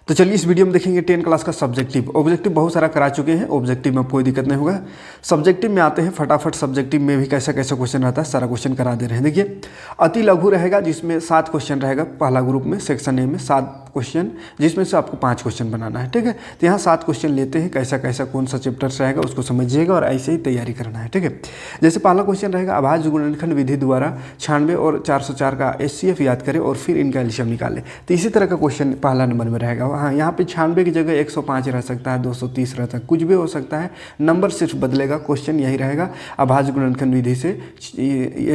तो चलिए इस वीडियो में देखेंगे 10 क्लास का सब्जेक्टिव। ऑब्जेक्टिव बहुत सारा करा चुके हैं, ऑब्जेक्टिव में कोई दिक्कत नहीं होगा। सब्जेक्टिव में आते हैं फटाफट। सब्जेक्टिव में भी कैसा कैसा क्वेश्चन रहता है सारा क्वेश्चन करा दे रहे हैं। देखिए अति लघु रहेगा जिसमें 7 क्वेश्चन रहेगा। पहला ग्रुप में सेक्शन ए में 7 क्वेश्चन, जिसमें से आपको 5 क्वेश्चन बनाना है। ठीक है, तो यहाँ 7 क्वेश्चन लेते हैं। कैसा कैसा कौन सा चैप्टर रहेगा उसको समझिएगा और ऐसे ही तैयारी करना है। ठीक है, जैसे पहला क्वेश्चन रहेगा अभाज्य गुणनखंड विधि द्वारा 96 और 404 का HCF याद करें और फिर इनका एलसीएम निकालें। तो इसी तरह का क्वेश्चन पहला नंबर में रहेगा। हाँ, यहाँ पे 96 की जगह 105 रह सकता है, 230 रहता है, कुछ भी हो सकता है, नंबर सिर्फ बदलेगा। क्वेश्चन यही रहेगा अभाज्य गुणनखंड विधि से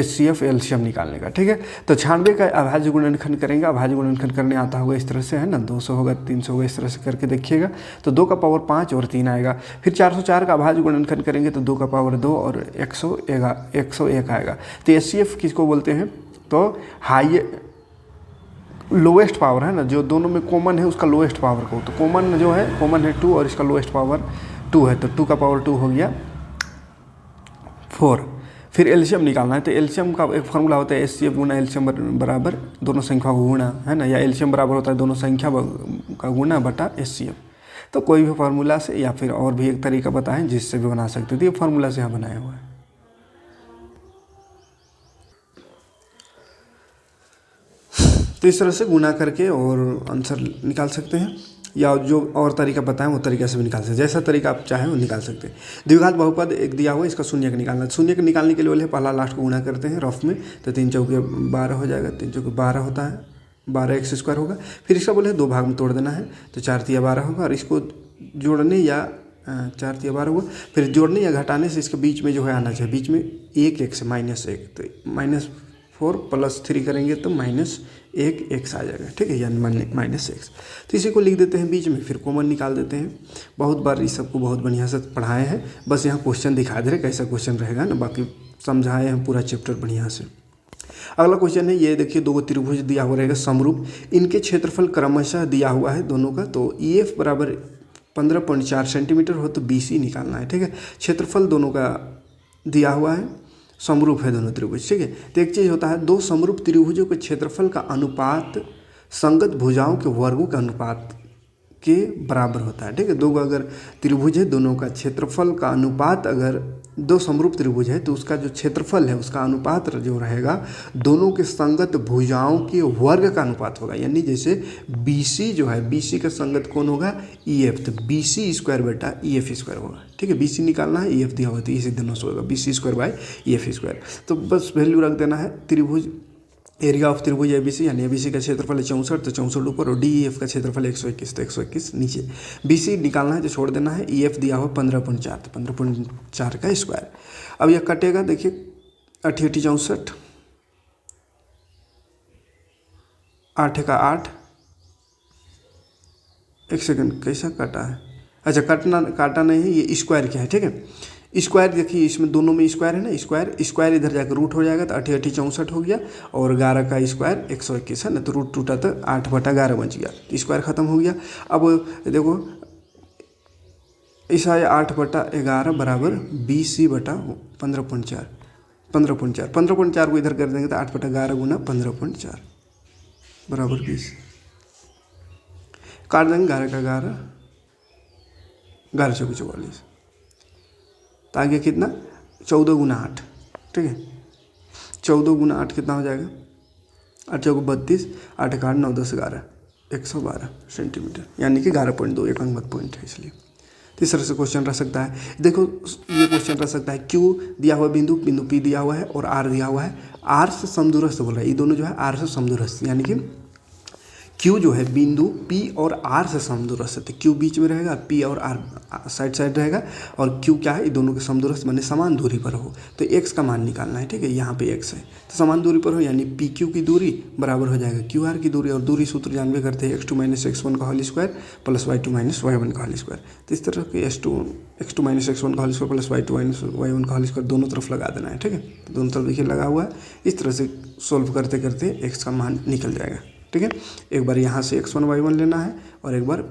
HCF एलसीएम निकालने का। ठीक है, तो 96 का अभाज्य गुणनखंड करेंगे। अभाज्य गुणनखंड करने आता होगा इस तरह से, है ना, 200 होगा, 300 होगा, इस तरह से करके देखिएगा तो 2 का पावर 5 और 3 आएगा। फिर 404 का अभाज्य गुणनखंड करेंगे तो 2 का पावर 2 और 101 आएगा। तो HCF किसको बोलते हैं? तो हाई लोएस्ट पावर है ना, जो दोनों में कॉमन है उसका लोएस्ट पावर को। तो कॉमन जो है, कॉमन है 2 और इसका लोएस्ट पावर 2 है, तो 2 का पावर 2 हो गया 4। फिर एलसीएम निकालना है। तो एलसीएम का एक फार्मूला होता है HCF गुना एलसीएम बराबर दोनों संख्या का गुणा, है ना, या एलसीएम बराबर होता है दोनों संख्या का गुणा बटा HCF। तो कोई भी फार्मूला से या फिर और भी एक तरीका बताएं जिससे भी बना सकते थे। ये फार्मूला से यहाँ बनाया हुआ है। तो इस तरह से गुना करके और आंसर निकाल सकते हैं, या जो और तरीका बताएं वो तरीके से भी निकाल सकते हैं। जैसा तरीका आप चाहें वो निकाल सकते हैं। द्विघात बहुपद एक दिया हुआ है, इसका शून्य का निकालना है। शून्य का निकालने के लिए बोले पहला लास्ट को गुना करते हैं रफ में, तो 3 चौके 12 हो जाएगा। 3 चौके 12 होता है, 12x² होगा। फिर इसका बोले 2 भाग में तोड़ देना है, तो 4 तिया 12 होगा। और इसको जोड़ने या 4 तिया 12 हुआ, फिर जोड़ने या घटाने से इसके बीच में जो है आना चाहिए, बीच में 1 x -1, तो -4 + 3 करेंगे तो -1x आ जाएगा। ठीक है, यानी -x। तो इसी को लिख देते हैं बीच में, फिर कॉमन निकाल देते हैं। बहुत बार इस सबको बहुत बढ़िया से पढ़ाए हैं, बस यहाँ क्वेश्चन दिखा दे रहे कैसा क्वेश्चन रहेगा ना, बाकी समझाए हैं पूरा चैप्टर बढ़िया से। अगला क्वेश्चन है, ये देखिए 2 त्रिभुज दिया हुआ रहेगा समरूप, इनके क्षेत्रफल क्रमशः दिया हुआ है दोनों का। तो EF बराबर 15.4 सेंटीमीटर हो तो BC निकालना है। ठीक है, क्षेत्रफल दोनों का दिया हुआ है, समरूप है दोनों त्रिभुज। ठीक है, तो एक चीज़ होता है, 2 समरूप त्रिभुजों के क्षेत्रफल का अनुपात संगत भुजाओं के वर्गों के अनुपात के बराबर होता है। ठीक है, 2 अगर त्रिभुज है, दोनों का क्षेत्रफल का अनुपात, अगर 2 समरूप त्रिभुज है तो उसका जो क्षेत्रफल है उसका अनुपात जो रहेगा दोनों के संगत भुजाओं के वर्ग का अनुपात होगा। यानी जैसे BC जो है, BC का संगत कौन होगा? EF, तो BC² बटा EF² होगा। ठीक है, BC निकालना है, EF दिया हुआ तो इसी दोनों से होगा BC² EF²। तो बस वैल्यू रख देना है। त्रिभुज एरिया ऑफ त्रिभुज ABC, यानी ABC का क्षेत्रफल है 64, तो 64 ऊपर, और DEF का क्षेत्रफल 121, तो 121 नीचे। BC निकालना है तो छोड़ देना है। EF दिया हुआ 15.4, तो 15.4 का स्क्वायर। अब यह कटेगा, देखिए 8 × 64, 8 का 8। एक सेकंड, कैसा काटा है? अच्छा, काटा नहीं है, ये स्क्वायर क्या है? ठीक है, स्क्वायर देखिए, इसमें दोनों में स्क्वायर है ना, स्क्वायर इधर जाकर रूट हो जाएगा, तो 8 × 64 हो गया, और 11 का स्क्वायर 121 है ना, तो रूट टूटा तो 8/11 बच गया, तो स्क्वायर खत्म हो गया। अब देखो ऐसा है 8/11 बराबर BC बटा 15.4, 15.4 को इधर कर देंगे तो 8/11 गुना 15.4 बराबर 20। काट देंगे 11 का 11, 11 × 44, तो आगे कितना? 14 × 8। ठीक है, 14 × 8 कितना हो जाएगा? 8 × 32, 8 का 8, 9 10 11, 112 सेंटीमीटर, यानी कि 11.2, एक अंक मत पॉइंट है इसलिए। तो इस तरह से क्वेश्चन रह सकता है। देखो ये क्वेश्चन रह सकता है, Q दिया हुआ बिंदु P दिया हुआ है और R दिया हुआ है, R से समदूरस्थ बोल रहा है, ये दोनों जो है R से समदूरस्थ, यानी कि Q जो है बिंदु P और R से समदूरस्थ है। तो Q बीच में रहेगा, P और R साइड रहेगा, और Q क्या है? ये दोनों के समदूरस्थ माने समान दूरी पर हो। तो x का मान निकालना है। ठीक है, यहाँ पे x है तो समान दूरी पर हो, यानी PQ की दूरी बराबर हो जाएगा QR की दूरी, और दूरी सूत्र जानवे करते हैं x2 - x1 का whole square plus y2 - y1 का होल स्क्वायर। तो इस तरह के x2 - x1 का whole square plus y2 - y1 का होल स्क्वायर दोनों तरफ लगा देना है। ठीक है, दोनों तरफ देखिए लगा हुआ है। इस तरह से सोल्व करते करते x का मान निकल जाएगा। ठीक है, एक बार यहाँ से x1 y1 लेना है, और एक बार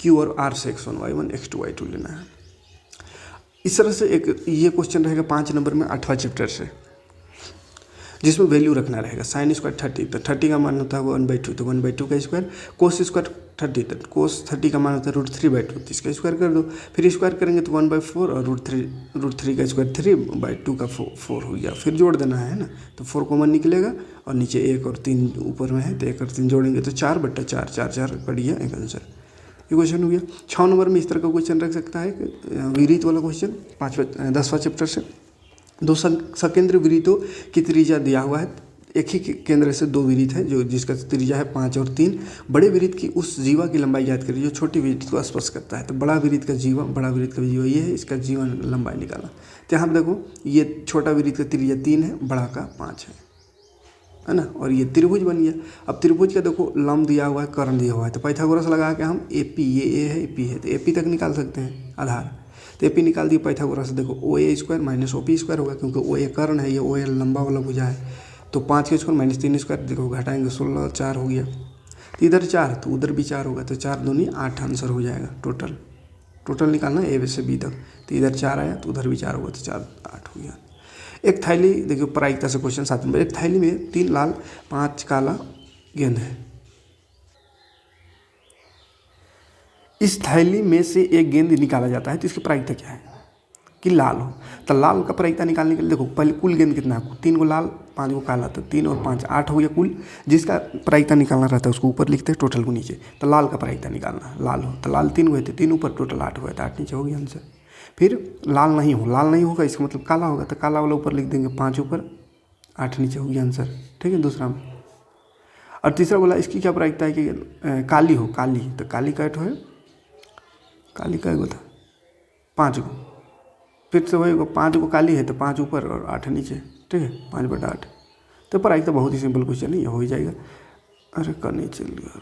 Q और R से x1 y1 x2 y2 लेना है। इस तरह से एक ये क्वेश्चन रहेगा 5 नंबर में 8वां चैप्टर से। जिसमें वैल्यू रखना रहेगा। साइन स्क्वायर 30, तो 30 का मान होता है 1/2, तो 1/2 का स्क्वायर। कोस स्क्वायर 30, तो कोस 30 का मान होता है √3/2, तो इसका स्क्वायर कर दो। फिर स्क्वायर करेंगे तो 1/4 और √3 का स्क्वायर 3/2 का 4 हो गया। फिर जोड़ देना है ना, तो 4 कॉमन निकलेगा और नीचे 1 और 3 ऊपर में है, तो 1 और 3 जोड़ेंगे तो 4/4, 4 पड़ गया एक आंसर। ये क्वेश्चन हो गया। 6 नंबर में इस तरह का क्वेश्चन रख सकता है, विरीत वाला क्वेश्चन 10वां चैप्टर से। दो सकेंद्र विरीतों की त्रिज्या दिया हुआ है, एक ही केंद्र से दो विरीत है जो जिसका त्रिज्या है 5 और 3। बड़े विरीत की उस जीवा की लंबाई याद करिए जो छोटी विरीत को स्पर्श करता है। तो बड़ा विरीत का जीवा ये है, इसका जीवन लंबाई निकाला। तो यहाँ पर देखो ये छोटा विरीत का त्रिज्या 3 है, बड़ा का 5 है ना, और ये त्रिभुज बन गया। अब त्रिभुज का देखो लंब दिया हुआ है, कर्ण दिया हुआ है, तो पाइथागोरस लगा के हम AP, ये A है, AP है, तो AP तक निकाल सकते हैं आधार। तो AP निकाल दिया पाइथागोरस से, देखो OA² माइनस OP² होगा, क्योंकि OA कर्ण है, ये OA लंबा वाला भुजा है। तो 5 का स्क्वायर माइनस 3 स्क्वायर, देखो घटाएंगे 16, 4 हो गया। तो इधर 4 तो उधर भी 4 होगा, तो 4 दूनी 8 आंसर हो जाएगा। टोटल निकालना A से B तक, तो इधर 4 आया तो उधर भी 4 होगा, तो 4 8 हो गया। एक थैली, देखिए प्रायिकता से क्वेश्चन 7 नंबर। एक थैली में 3 लाल 5 काला गेंद है। इस थैली में से एक गेंद निकाला जाता है, तो इसकी प्रायिकता क्या है कि लाल हो। तो लाल का प्रायिकता निकालने के लिए देखो पहले कुल गेंद कितना है, 3 को लाल 5 को काला, तो 3 और 5 8 हो गया कुल। जिसका प्रायिकता निकालना रहता है उसको ऊपर लिखते हैं, टोटल को नीचे। तो लाल का प्रायिकता निकालना, लाल हो तो लाल 3 हुए थे, 3 ऊपर टोटल 8 हुए, तो 8 नीचे हो गया आंसर। फिर लाल नहीं होगा, इसका मतलब काला होगा, तो काला वाला ऊपर लिख देंगे, 5 ऊपर 8 नीचे हो गया आंसर। ठीक है, दूसरा में। और तीसरा बोला इसकी क्या प्रायिकता है कि काली हो, तो काली का है, काली का था 5 को, फिर से वही 5 को काली है तो 5 ऊपर और 8 नीचे। ठीक है, 5/8। तो प्रायिकता बहुत ही सिंपल क्वेश्चन है, ये हो ही जाएगा। अरे करनी चल गया।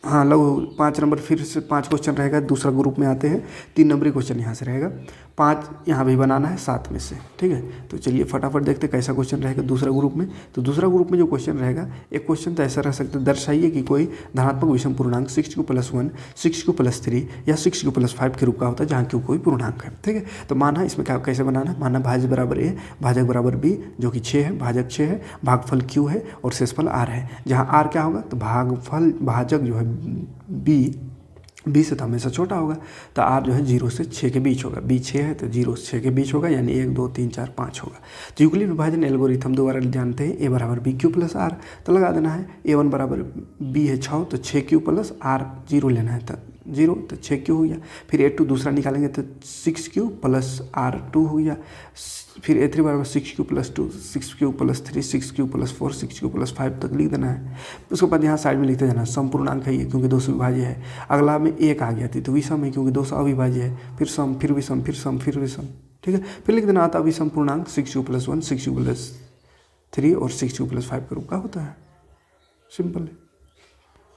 हाँ लो 5 नंबर फिर से 5 क्वेश्चन रहेगा, दूसरा ग्रुप में आते हैं। 3 नंबरी क्वेश्चन यहाँ से रहेगा, 5 यहाँ भी बनाना है 7 में से। ठीक है, तो चलिए फटाफट देखते कैसा क्वेश्चन रहेगा दूसरा ग्रुप में। तो दूसरा ग्रुप में जो क्वेश्चन रहेगा, एक क्वेश्चन तो ऐसा रह सकता है, दर्शाइए कि कोई धनात्मक विषम पूर्णांक 6q+1, 6q+3 या 6q+5 के रूप का होता है जहाँ q कोई पूर्णांक है। ठीक है, तो माना इसमें क्या कैसे बनाना है, माना भाज्य बराबर A, भाजक बराबर B जो कि 6 है, भाजक 6 है, भागफल q है और शेषफल r है। जहाँ r क्या होगा, तो भाजक जो है B से तो हमेशा छोटा होगा, तो r जो है 0 से 6 के बीच होगा। B 6 है तो 0 से 6 के बीच होगा, यानी 1 2 3 4 5 होगा। तो यूक्लिड विभाजन एल्गोरिथम दोबारा जानते हैं, A बराबर BQ+R, तो लगा देना है A1 बराबर B है 6, तो 6q+R 0 लेना है, तो 0 तो 6q हो गया। फिर A2 दूसरा निकालेंगे तो 6q+R2 हो गया। फिर A3 बराबर 6q+2, 6q+3, 6q+4, 6q+5 तक लिख देना है। उसके बाद यहाँ साइड में लिखते जाना संपूर्णांक है ये, क्योंकि 2 से विभाज्य है। अगला में 1 आ गया थी तो विषम है, क्योंकि 2 से अविभाज्य है। फिर सम, फिर विषम, फिर सम, फिर विषम। ठीक है, फिर लिख देना आता विषम पूर्णांक 6q+1, 6q+3 और 6q+5 के रूप का होता है। सिंपल है।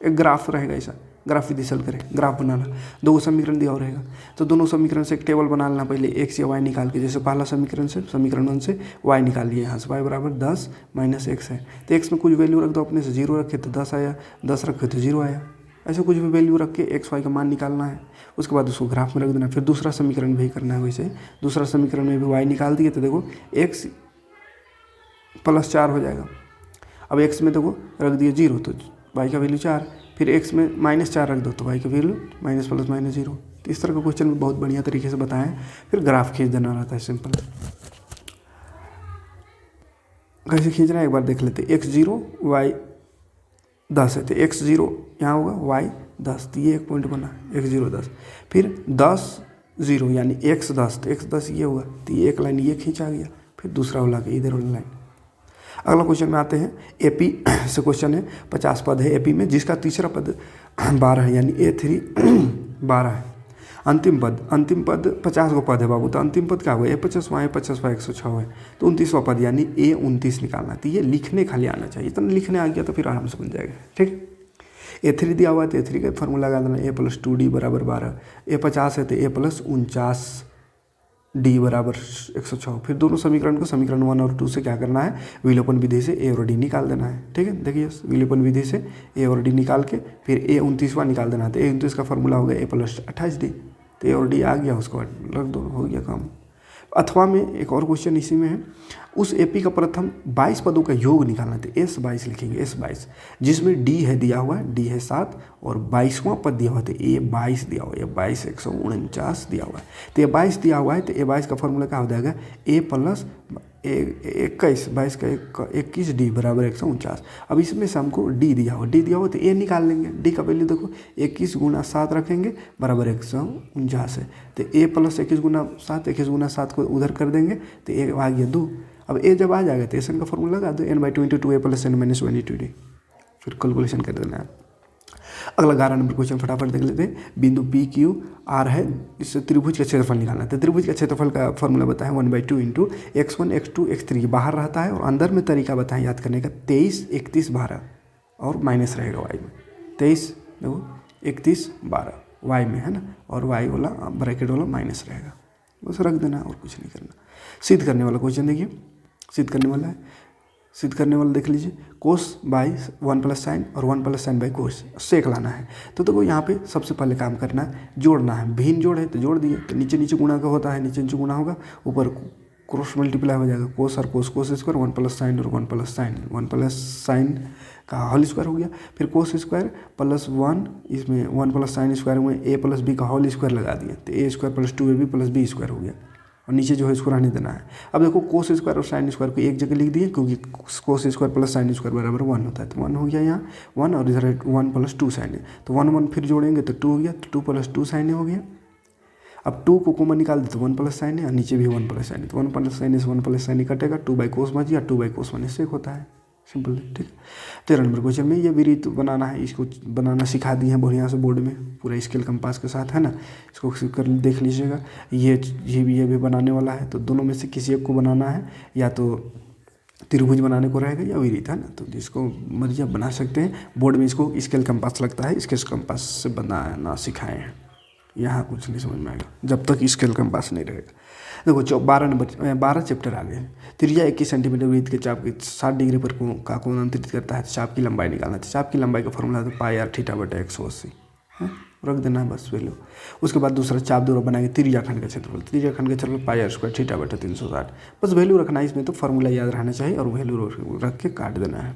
एक ग्राफ रहेगा ऐसा, ग्राफ विधि से करें, ग्राफ बनाना। 2 समीकरण दिया हुआ रहेगा, तो दोनों समीकरण से एक टेबल बना लेना पहले, x या y निकाल के। जैसे पहला समीकरण से, समीकरण 1 से y निकाल लिए, यहाँ से y बराबर 10 माइनस x है, तो x में कुछ वैल्यू रख दो अपने से। 0 रखे तो 10 आया, 10 रखे तो 0 आया। ऐसे कुछ भी वैल्यू रख के x y का मान निकालना है। उसके बाद उसको ग्राफ में रख देना। फिर दूसरा समीकरण भी करना है वैसे। दूसरा समीकरण में भी y निकाल दिए तो देखो x +4 हो जाएगा। अब x में देखो रख दिए 0 तो y का वैल्यू 4, फिर x में -4 रख दो तो y का वैल्यू -+-0। तो इस तरह का क्वेश्चन में बहुत बढ़िया तरीके से बताएं। फिर ग्राफ खींच देना रहता है, सिंपल। कैसे खींचना है एक बार देख लेते हैं। x0 y 10 है, तो x0 यहाँ होगा, y 10, तो ये एक पॉइंट बना, x0 10। फिर 10 0 यानी x 10, तो x 10 ये होगा, तो ये एक लाइन ये खींचा गया। फिर दूसरा वाला के इधर वाला लाइन। अगला क्वेश्चन में आते हैं। AP से क्वेश्चन है, 50 पद है AP में, जिसका तीसरा पद 12 है, यानी A3 12 है। अंतिम पद 50 को पद है बाबू, तो अंतिम पद क्या होगा, A50 वहाँ 50 106 है, तो 29वां पद यानी A29 निकालना। तो ये लिखने खाली आना चाहिए, इतना लिखने आ गया तो फिर आराम से बन जाएगा। ठीक, A3 दिया हुआ है तो A3 का फॉर्मूला लगा देना, A+2D बराबर 12। A50 है तो A+49D बराबर 106। फिर दोनों समीकरण को समीकरण 1 और 2 से क्या करना है, विलोपन विधि से A और D निकाल देना है। ठीक है, देखिए विलोपन विधि से A और D निकाल के फिर A29वां निकाल देना है। तो A29 का फॉर्मूला हो गया A+28D, तो A और D आ गया, उसके बाद रख दो, हो गया काम। अथवा में एक और क्वेश्चन इसी में है, उस एपी का प्रथम 22 पदों का योग निकालना था। S22 लिखेंगे, S22, जिसमें डी है दिया हुआ है, डी है 7 और 22वां पद दिया हुआ था A22 दिया हुआ है, A22 149 दिया हुआ है। तो A22 दिया हुआ है तो A22 का फॉर्मूला क्या हो जाएगा, A प्लस 21, 22 का 21 डी बराबर 149। अब इसमें से हमको डी दिया हुआ, डी दिया हुआ तो ए निकाल लेंगे। डी का वैल्यू देखो 21 गुना 7 रखेंगे बराबर 149 है। तो ए प्लस 21 गुना 7, 21 गुना 7 को उधर कर देंगे तो ए आ गया 2। अब ए जब आ जाएगा तो एसन का फॉर्मूला लगा दो, n/2 × 2a + n - 1 × d, फिर कैलकुलेशन कर देना है। अगला 11 नंबर क्वेश्चन फटाफट देख लेते हैं। बिंदु पी क्यू आर है, इससे त्रिभुज का क्षेत्रफल निकालना है। तो त्रिभुज का क्षेत्रफल का फॉर्मूला बताएं 1/2 × x1 x2 x3 बाहर रहता है और अंदर में तरीका बताएं याद करने का 23 31 12 और माइनस रहेगा y में। 23 देखो 31 12 y में है ना, और y वाला ब्रैकेट वाला माइनस रहेगा, बस रख देना और कुछ नहीं करना। सिद्ध करने वाला क्वेश्चन देखिए, सिद्ध करने वाला है। सिद्ध करने वाला देख लीजिए, कोस बाई 1 + साइन और 1 + साइन बाई कोस सेक लाना है। तो देखो यहाँ पे सबसे पहले काम करना है, जोड़ना है। भिन्न जोड़ है तो जोड़ दिए, तो नीचे नीचे गुणा का होता है, नीचे नीचे गुणा होगा, ऊपर क्रॉस मल्टीप्लाई हो जाएगा, कोस और कोस, कोस स्क्वायर 1 + साइन और 1 + साइन, 1 + साइन का होल स्क्वायर हो गया, फिर कोस स्क्वायर प्लस 1, इसमें 1 + साइन स्क्वायर में a + b का होल स्क्वायर लगा दिया, तो a² + 2ab + b स्क्वायर हो गया, और नीचे जो है इसको रहने देना है। अब देखो कोस स्क्वायर और साइन स्क्वायर को एक जगह लिख दिए, क्योंकि cos square plus sine square बराबर 1 होता है, तो 1 हो गया यहाँ 1, और इधर 1 + 2 साइन है, तो 1 1 फिर जोड़ेंगे तो 2 हो गया, तो 2 + 2 साइन हो गया। अब 2 को कॉमन निकाल दे तो 1 + साइन है, और नीचे भी 1 + साइन है, तो 1 + साइन से 1 + साइन कटेगा, 2/cos बच गया, 2/cos 1 इससे होता है, सिंपल, ठीक। 13 नंबर क्वेश्चन में ये विरीत बनाना है, इसको बनाना सिखा दिए हैं बढ़िया से बोर्ड में पूरा स्केल कंपास के साथ, है ना। इसको कर देख लीजिएगा, ये भी बनाने वाला है, तो दोनों में से किसी एक को बनाना है, या तो त्रिभुज बनाने को रहेगा या विरीत, है ना। तो जिसको मर्जी आप बना सकते हैं, बोर्ड में इसको स्केल कंपास लगता है, स्केल कंपास से बनाना सिखाए हैं। यहाँ कुछ नहीं समझ में आएगा जब तक स्केल कंपास नहीं रहेगा। देखो 12 चैप्टर आ गए हैं। त्रिज्या 21 सेंटीमीटर वृत्त के चाप के 60 डिग्री पर का कोण अंतरित करता है, तो चाप की लंबाई निकालना है। तो चाप की लंबाई का फॉर्मूला है πr/θ/180 है, रख देना है बस वैल्यू। उसके बाद दूसरा चाप द्वारा बनाएंगे त्रिज्याखंड का क्षेत्रफल, त्रिज्याखंड का क्षेत्रफल πr² θ/360, बस वैल्यू रखना है, इसमें तो फॉर्मूला याद रहना चाहिए और वैल्यू रख के काट देना है।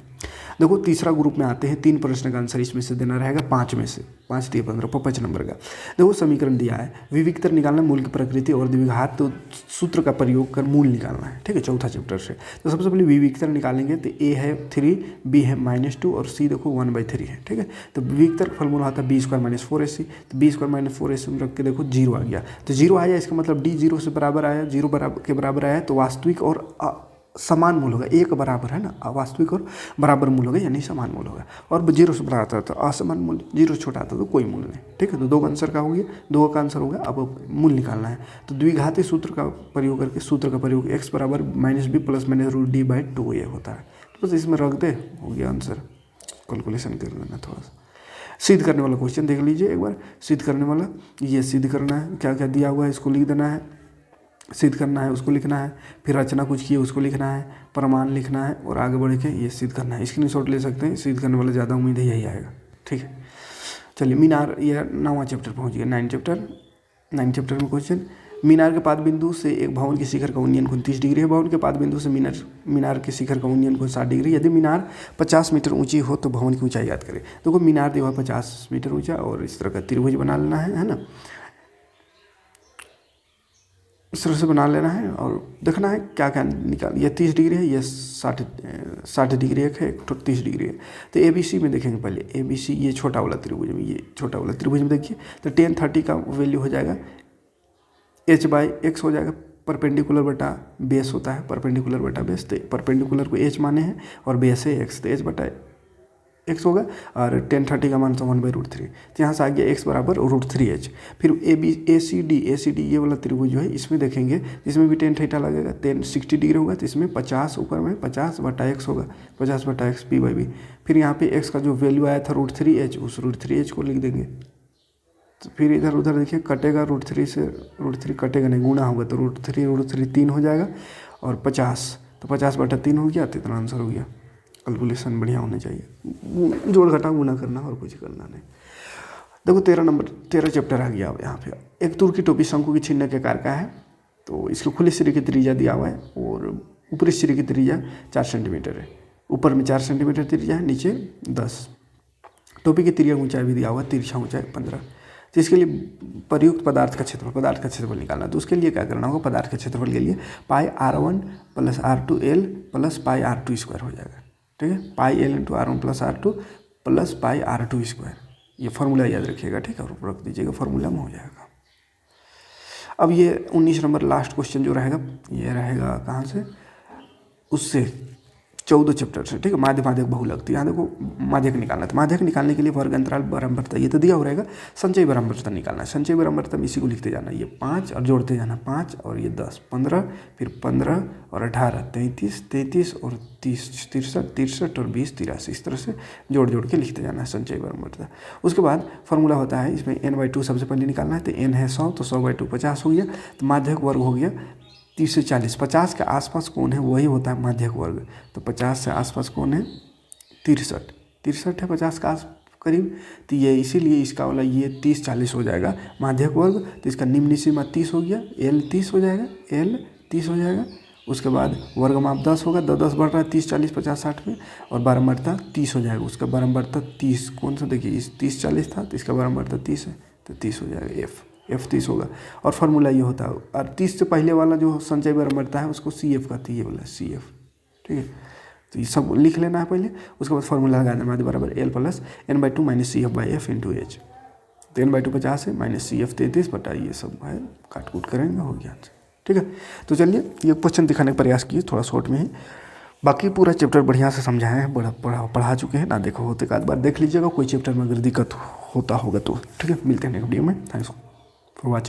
देखो तीसरा ग्रुप में आते हैं, 3 प्रश्न का आंसर इसमें से देना रहेगा 5 में से, 5 3 15 5 नंबर का। देखो समीकरण दिया है, विविक्तर निकालना, मूल की प्रकृति और द्विघात तो सूत्र का प्रयोग कर मूल निकालना है, ठीक है, चौथा चैप्टर से। तो सबसे पहले विविक्तर निकालेंगे, तो a है 3, b है -2 और c देखो 1/3 है, ठीक है। तो विविक्तर फॉर्मूला आता है b² - 4ac, तो b² - 4ac में रख के देखो 0 आ गया, तो 0 आया, इसका मतलब d 0 से बराबर आया, 0 के बराबर आया, तो वास्तविक और समान मूल होगा, एक बराबर है ना, वास्तविक और बराबर मूल होगा, यानी समान मूल होगा। और 0 से बड़ा आता है तो असमान मूल, 0 छोटा आता तो कोई मूल नहीं, ठीक है। तो 2 का आंसर का हो गया, 2 का आंसर हो गया। अब मूल निकालना है, तो द्विघाती सूत्र का प्रयोग करके, सूत्र का प्रयोग x बराबर -b + -√d/2a होता है, तो बस इसमें रख दे, हो गया आंसर। कैलकुलेशन कर लेना थोड़ा सा। सिद्ध करने वाला क्वेश्चन देख लीजिए एक बार। सिद्ध करने वाला ये सिद्ध करना है, क्या क्या दिया हुआ है इसको लिख देना है, सिद्ध करना है उसको लिखना है, फिर रचना कुछ किए उसको लिखना है, प्रमाण लिखना है, और आगे बढ़ के ये सिद्ध करना है। स्क्रीनशॉट ले सकते हैं, सिद्ध करने वाला ज़्यादा उम्मीद है यही आएगा, ठीक है। चलिए मीनार, ये 9वां चैप्टर पहुंच गया, 9 चैप्टर में क्वेश्चन। मीनार के पाद बिंदु से एक भवन के शिखर का उन्नयन कोण 30 डिग्री है, भवन के पाद बिंदु से मीनार के शिखर का उन्नयन कोण 60 डिग्री। यदि मीनार 50 मीटर ऊंची हो तो भवन की ऊंचाई याद करें। देखो मीनार दीवार 50 मीटर ऊंचा, और इस तरह का त्रिभुज बना लेना है ना, इस तरह से बना लेना है, और देखना है क्या क्या निकाल। ये 30 डिग्री है, ये 60 डिग्री एक है, एक तो 30 डिग्री है। तो ABC में देखेंगे पहले, ABC ये छोटा वाला त्रिभुज में, ये छोटा वाला त्रिभुज में देखिए, तो tan 30 का वैल्यू हो जाएगा h/x हो जाएगा, परपेंडिकुलर बटा बेस होता है, परपेंडिकुलर बटा बेस, तो परपेंडिकुलर को h माने हैं और बेस है x, तो h/x होगा, और tan 30 का मान 1/√3, तो यहाँ से आ गया x बराबर √3h। फिर ACD ये वाला त्रिभुज जो है, इसमें देखेंगे, इसमें भी tan थीटा लगेगा, tan 60 डिग्री होगा, तो इसमें 50 ऊपर में 50/x होगा, 50/x p/b। फिर यहाँ पे x का जो वैल्यू आया था √3h, उस √3h को लिख देंगे। तो फिर इधर उधर देखिए कटेगा, √3 से √3 कटेगा नहीं, गुणा होगा, तो √3 3 हो जाएगा, और 50, तो 50/3 हो गया, तो इतना आंसर हो गया। कैलकुलेशन बढ़िया होना चाहिए, जोड़ घटा गुना करना और कुछ करना नहीं। देखो 13 चैप्टर आ गया अब यहाँ पे। एक तुर्की टोपी शंकु की छिन्ने के आकार का है, तो इसके खुले सिरे की त्रिज्या दिया हुआ है और ऊपरी सिरे की त्रिज्या 4 सेंटीमीटर है। ऊपर में 4 सेंटीमीटर त्रिज्या है, नीचे 10। टोपी की तिर्यक ऊंचाई भी दिया हुआ है, तिरछा ऊंचाई 15। तो इसके लिए प्रयुक्त पदार्थ का क्षेत्रफल निकालना है। तो उसके लिए क्या करना होगा, पदार्थ के क्षेत्रफल के लिए पाई R1 plus R2L plus pi R2 square हो जाएगा। ठीक है, पाई L into R1 plus R2 plus pi R2 square, ये फॉर्मूला याद रखिएगा। ठीक है, और रख दीजिएगा, फॉर्मूला में हो जाएगा। अब ये 19 नंबर लास्ट क्वेश्चन जो रहेगा, ये रहेगा कहाँ से, उससे 14 चैप्टर से। ठीक है, माध्यक बहुलक। यहाँ देखो माध्यक निकालना था। माध्यक निकालने के लिए वर्ग अंतराल बराबरता ये तो दिया हो रहेगा, संचयी बराबरता निकालना है। संचयी बराबरता में इसी को लिखते जाना, ये 5 और जोड़ते जाना, 5 और ये 10, 15, फिर 15 और 18, 33, 33 और 30, 63, 63 और 20, 83, इस तरह से जोड़ के लिखते जाना है संचयी बराबरता। उसके बाद फॉर्मूला होता है, इसमें n/2 सबसे पहले निकालना है। तो n है 100, तो 100/2 50 हो गया। तो माध्यक वर्ग हो गया 30 से 40। 50 के आसपास कौन है, वही होता है माध्यक वर्ग। तो 50 से आसपास कौन है, 63। 63 है 50 के आस करीब। तो ये इसीलिए इसका वाला ये 30 40 हो जाएगा माध्यक वर्ग। तो इसका निम्न सीमा 30 हो गया, L 30 हो जाएगा, L 30 हो जाएगा। उसके बाद वर्ग माप 10 होगा, 10 बढ़ रहा है 30 40 50 60 में, और बारंबारता 30 हो जाएगा। उसका बारंबारता 30 कौन सा, देखिए इस 30 40 था, तो इसका बारंबारता 30 है, तो 30 हो जाएगा, F 30 होगा। और फार्मूला ये होता है, और 30 से पहले वाला जो संचय बराबरता है उसको CF कहती है, ये वाला CF। ठीक है, तो ये सब लिख लेना है पहले। उसके बाद फार्मूला लगा देना, बराबर L plus n/2 minus CF/F into H। तो n/2 50 है, माइनस CF 33 बटा ये सब है, काट कूट करेंगे, हो गया आंसर। ठीक है, तो चलिए ये क्वेश्चन दिखाने का प्रयास किए, थोड़ा शॉर्ट में ही। बाकी पूरा चैप्टर बढ़िया से समझाए हैं, पढ़ा चुके हैं ना। देखो होते का एक बार देख लीजिएगा, कोई चैप्टर में अगर दिक्कत होता होगा तो। ठीक है, मिलते हैं नेक्स्ट वीडियो में। Thanks for watching.